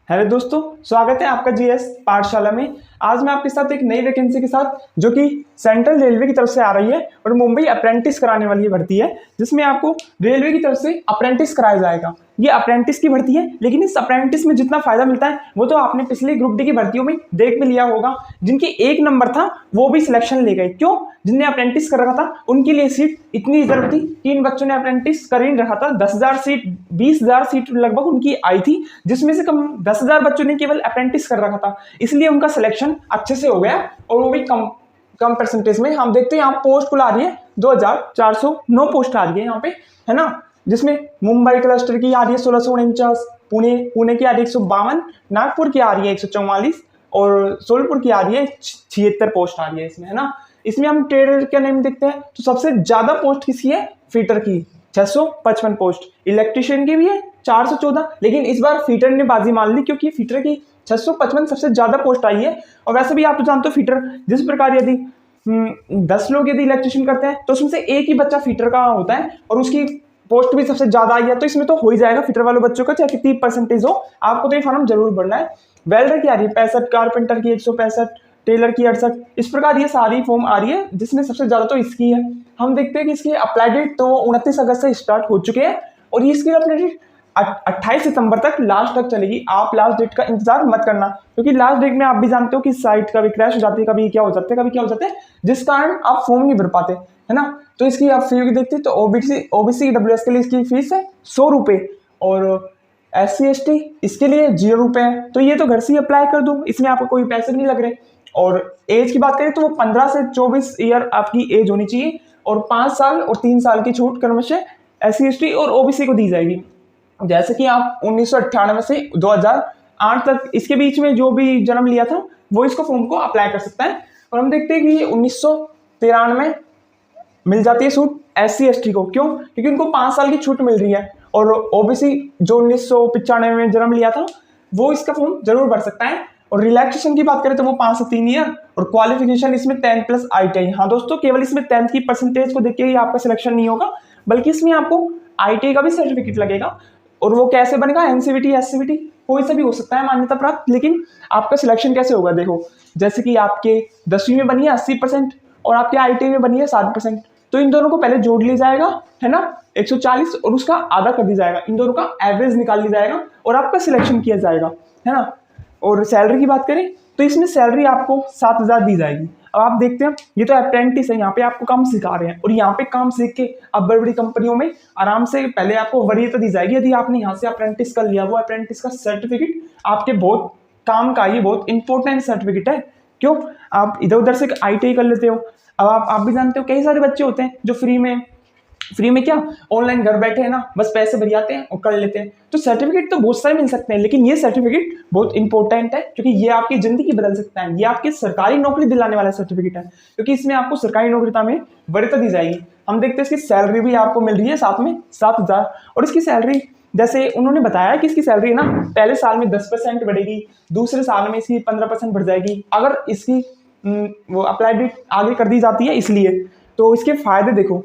Hello दोस्तों, स्वागत है आपका जीएस पाठशाला में। आज मैं आपके साथ एक नई वैकेंसी के साथ जो कि सेंट्रल रेलवे की तरफ से आ रही है और मुंबई अप्रेंटिस कराने वाली भर्ती है, जिसमें आपको रेलवे की तरफ से अप्रेंटिस कराया जाएगा। ये अप्रेंटिस की भर्ती है, लेकिन इस अप्रेंटिस में जितना फायदा मिलता है वो तो आपने पिछले ग्रुप डी की भर्तियों में देख भी लिया होगा। जिनके 1 नंबर था वो भी सिलेक्शन ले गए। क्यों? जिनने अप्रेंटिस कर रखा था उनके लिए सीट इतनी रिजर्व थी कि इन बच्चों ने अप्रेंटिस कर ही रखा था। 10,000 सीट 20,000 सीट लगभग उनकी आई थी, जिसमें से कम 10,000 बच्चों ने केवल अप्रेंटिस कर रखा था। इसलिए उनका सिलेक्शन अच्छे से हो गया और वो भी कम कम परसेंटेज में। हम देखते हैं यहाँ पोस्ट कुल आ रही है 2,409 पोस्ट आ रही है यहाँ पे, है ना। जिसमें मुंबई क्लस्टर की आ रही है 1649, पुणे की आ रही है 152, नागपुर की आ रही है 144 और सोलपुर की आ रही है 76 पोस्ट आ रही है इसमें, है ना। इसमें हम ट्रेडर के नेम देखते हैं तो सबसे ज्यादा पोस्ट किसकी है? फीटर की 655 पोस्ट। इलेक्ट्रिशियन की भी है 414, लेकिन इस बार फीटर ने बाजी मान ली क्योंकि फीटर की 655 सबसे ज्यादा पोस्ट आई है। और वैसे भी आप तो जानते हो फीटर जिस प्रकार यदि 10 लोग यदि इलेक्ट्रिशियन करते हैं तो उसमें से एक ही बच्चा फीटर का होता है और उसकी पोस्ट भी सबसे ज्यादा आई है, तो इसमें तो हो ही जाएगा फीटर वाले बच्चों का, चाहे कितनी परसेंटेज हो। आपको तो ये फॉर्म जरूर भरना है। वेल्डर की आ रही है 65, कारपेंटर की 165, टेलर की 68। इस प्रकार ये सारी फॉर्म आ रही है, जिसमें सबसे ज्यादा तो इसकी है। हम देखते हैं कि इसकी अप्लाई डेट तो 29 अगस्त से स्टार्ट हो चुके हैं और इसकी अप्लाई डेट 28 सितंबर तक लास्ट तक चलेगी। आप लास्ट डेट का इंतजार मत करना, क्योंकि लास्ट डेट में आप भी जानते हो कि साइट कभी क्रैश हो जाती है, कभी क्या हो जाता है, कभी क्या हो जाता है, जिस कारण आप फॉर्म नहीं भर पाते, है ना। तो इसकी आप फी देखते हैं तो ओबीसी डब्ल्यूएस के लिए इसकी फीस है 100 रुपये और SC ST इसके लिए 0 रुपये है। तो ये तो घर से ही अप्लाई कर दो, इसमें आपको कोई पैसे भी नहीं लग रहे। और एज की बात करें तो वो 15 से 24 ईयर आपकी एज होनी चाहिए और 5 साल और 3 साल की छूट क्रमशः SC ST और OBC को दी जाएगी। जैसे कि आप 1998 से 2008 तक इसके बीच में जो भी जन्म लिया था वो इसको फॉर्म को अप्लाई कर सकता है। और हम देखते हैं कि ये 1993 मिल जाती है छूट SC ST को। क्यों? क्योंकि उनको 5 साल की छूट मिल रही है। और OBC जो 1995 में जन्म लिया था वो इसका फॉर्म जरूर भर सकता है। और रिलैक्सेशन की बात करें तो वो 5 से 3 ईयर और क्वालिफिकेशन इसमें 10+ ITI। हाँ दोस्तों, केवल इसमें 10th की परसेंटेज को देख के ही आपका सिलेक्शन नहीं होगा, बल्कि इसमें आपको ITI का भी सर्टिफिकेट लगेगा। और वो कैसे बनेगा? NCVT SCVT कोई सा भी हो सकता है मान्यता प्राप्त। लेकिन आपका सिलेक्शन कैसे होगा? देखो, जैसे कि आपके 10वीं में बनी है 80% और आपके ITI में बनी है 60%, तो इन दोनों को पहले जोड़ लिया जाएगा, है ना, 140 और उसका आधा कर दिया जाएगा। इन दोनों का एवरेज निकाल लिया जाएगा और आपका सिलेक्शन किया जाएगा, है ना। और सैलरी की बात करें तो इसमें सैलरी आपको 7,000 दी जाएगी। अब आप देखते हैं ये तो अप्रेंटिस है, यहाँ पे आपको काम सिखा रहे हैं और यहाँ पे काम सीख के अब बड़ी बड़ी कंपनियों में आराम से पहले आपको वरीयता दी जाएगी यदि आपने यहाँ से अप्रेंटिस कर लिया। वो अप्रेंटिस का सर्टिफिकेट आपके बहुत काम का, ये बहुत इंपॉर्टेंट सर्टिफिकेट है। क्यों? आप इधर उधर से ITI कर लेते हो। अब आप भी जानते हो कई सारे बच्चे होते हैं जो फ्री में क्या ऑनलाइन घर बैठे हैं ना, बस पैसे भर जाते हैं और कर लेते हैं। तो सर्टिफिकेट तो बहुत सारे मिल सकते हैं, लेकिन ये सर्टिफिकेट बहुत इंपॉर्टेंट है क्योंकि ये आपकी जिंदगी बदल सकता है। ये आपकी सरकारी नौकरी दिलाने वाला सर्टिफिकेट है, क्योंकि इसमें आपको सरकारी नौकरी में वरीयता दी जाएगी। हम देखते हैं इसकी सैलरी भी आपको मिल रही है साथ में 7,000। और इसकी सैलरी जैसे उन्होंने बताया कि इसकी सैलरी ना पहले साल में 10% बढ़ेगी, दूसरे साल में इसकी 15% बढ़ जाएगी अगर इसकी वो अप्लाई डेट आगे कर दी जाती है। इसलिए तो इसके फायदे देखो,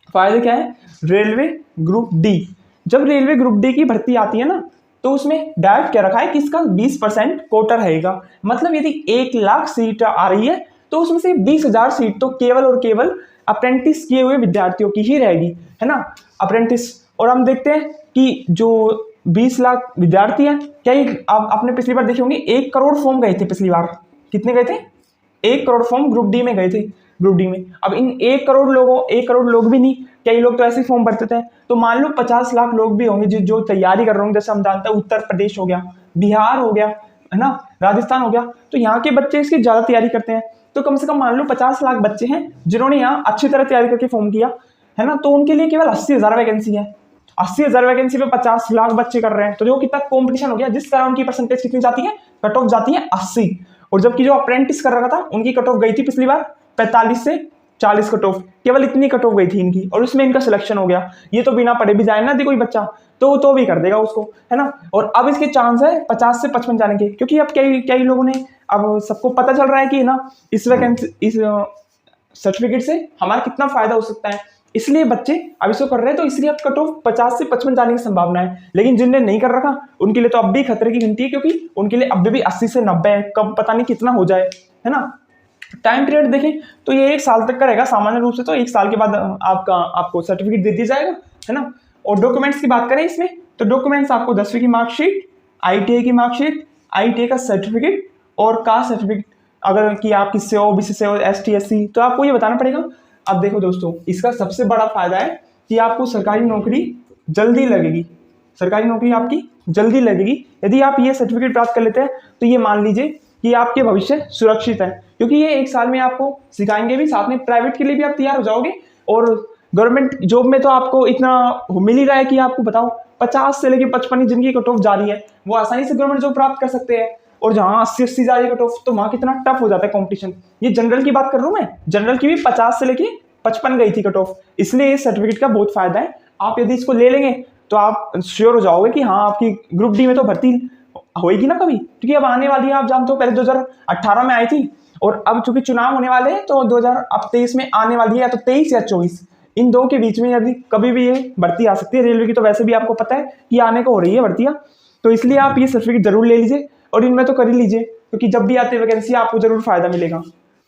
फायदे क्या है? रेलवे ग्रुप डी, जब रेलवे ग्रुप डी की भर्ती आती है ना तो उसमें डायरेक्ट क्या रखा है कि इसका 20% कोटा रहेगा। मतलब यदि 1 लाख सीट आ रही है तो उसमें से 20,000 सीट तो केवल और केवल अप्रेंटिस किए हुए विद्यार्थियों की ही रहेगी, है ना, अप्रेंटिस। और हम देखते हैं कि जो 20 लाख विद्यार्थी हैं, क्या आप आपने पिछली बार देखे होंगे 1 करोड़ फॉर्म गए थे पिछली बार। कितने गए थे? 1 करोड़ फॉर्म ग्रुप डी में गए थे, ग्रुप डी में। अब इन 1 करोड़ लोग भी नहीं, कई लोग तो ऐसे फॉर्म भरते थे। तो मान लो 50 लाख लोग भी होंगे जो तैयारी कर रहे होंगे। जैसे हम जानते हैं उत्तर प्रदेश हो गया, बिहार हो गया, है ना, राजस्थान हो गया, तो यहाँ के बच्चे इसकी ज्यादा तैयारी करते हैं। तो कम से कम मान लो 50 लाख बच्चे हैं जिन्होंने यहाँ अच्छी तरह तैयारी करके फॉर्म किया, है ना। तो उनके लिए केवल 80,000 वैकेंसी है। 80,000 वैकेंसी पे 50 लाख बच्चे कर रहे हैं, तो देखो कितना कॉम्पिटिशन हो गया। जिस तरह उनकी परसेंटेज कितनी जाती है, कट ऑफ जाती है 80। और जबकि जो अप्रेंटिस कर रहा था उनकी कट ऑफ गई थी पिछली बार 45 से 40 कट ऑफ, केवल इतनी कट ऑफ गई थी इनकी, और उसमें इनका सिलेक्शन हो गया। ये तो बिना पढ़े भी जाए ना कोई बच्चा तो भी कर देगा उसको, है ना। और अब इसके चांस है 50 से 55 जाने के, क्योंकि अब कई लोगों ने, अब सबको पता चल रहा है कि ना इस वैकेंसी, इस सर्टिफिकेट से हमारा कितना फायदा हो सकता है। इसलिए बच्चे अब इसको कर रहे हैं, तो इसलिए अब कट ऑफ 50 से 55 जाने की संभावना है। लेकिन जिनने नहीं कर रखा उनके लिए तो अब भी खतरे की गिनती है, क्योंकि उनके लिए अब भी 80 से 90 है, कब पता नहीं कितना हो जाए, है ना। टाइम पीरियड देखें तो ये 1 साल तक का रहेगा सामान्य रूप से, तो 1 साल के बाद आपको सर्टिफिकेट दे दिया जाएगा, है ना। और डॉक्यूमेंट्स की बात करें इसमें, तो डॉक्यूमेंट्स आपको 10वीं की मार्कशीट, ITI की मार्कशीट, ITI का सर्टिफिकेट और कास्ट सर्टिफिकेट, अगर कि आप किससे हो, OBC से हो, ST SC, तो आपको ये बताना पड़ेगा। अब देखो दोस्तों, इसका सबसे बड़ा फायदा है कि आपको सरकारी नौकरी जल्दी लगेगी, सरकारी नौकरी आपकी जल्दी लगेगी यदि आप ये सर्टिफिकेट प्राप्त कर लेते हैं। तो ये मान लीजिए कि आपके भविष्य सुरक्षित है, क्योंकि ये 1 साल में आपको सिखाएंगे भी, साथ में प्राइवेट के लिए भी आप तैयार हो जाओगे। और गवर्नमेंट जॉब में तो आपको इतना मिल ही रहा है कि आपको बताओ 50 से लेकर 55 जिनकी कट ऑफ जा रही है वो आसानी से गवर्नमेंट जॉब प्राप्त कर सकते हैं। और जहाँ 80 जा रही है कट ऑफ, तो वहाँ कितना टफ हो जाता है कॉम्पिटिशन। ये जनरल की बात कर रहा हूँ मैं, जनरल की भी 50 से लेके 55 गई थी कट ऑफ, इसलिए इस सर्टिफिकेट का बहुत फायदा है। आप यदि इसको ले लेंगे तो आप श्योर हो जाओगे कि हाँ आपकी ग्रुप डी में तो भर्ती होएगी ना कभी, क्योंकि अब आने वाली है, आप जानते हो पहले 2018 में आई थी, और अब चूंकि चुनाव होने वाले हैं तो 2023 में आने वाली है, या तो 23 या 24, इन दो के बीच में यदि कभी भी ये भर्ती आ सकती है। रेलवे की तो वैसे भी आपको पता है कि आने को हो रही है भर्तियां, तो इसलिए आप ये सर्टिफिकेट जरूर ले लीजिए और इनमें तो कर ही लीजिए, क्योंकि जब भी आती है वैकेंसी आपको जरूर फायदा मिलेगा।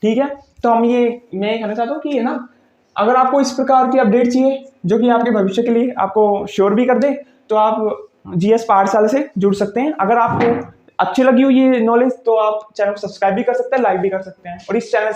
ठीक है, तो मैं कहना चाहता हूँ कि है ना, अगर आपको इस प्रकार की अपडेट चाहिए जो कि आपके भविष्य के लिए आपको श्योर भी कर दे, तो आप GS पाठशाला से जुड़ सकते हैं। अगर आपको अच्छी लगी हुई ये नॉलेज तो आप चैनल को सब्सक्राइब भी कर सकते हैं, लाइक भी कर सकते हैं, और इस चैनल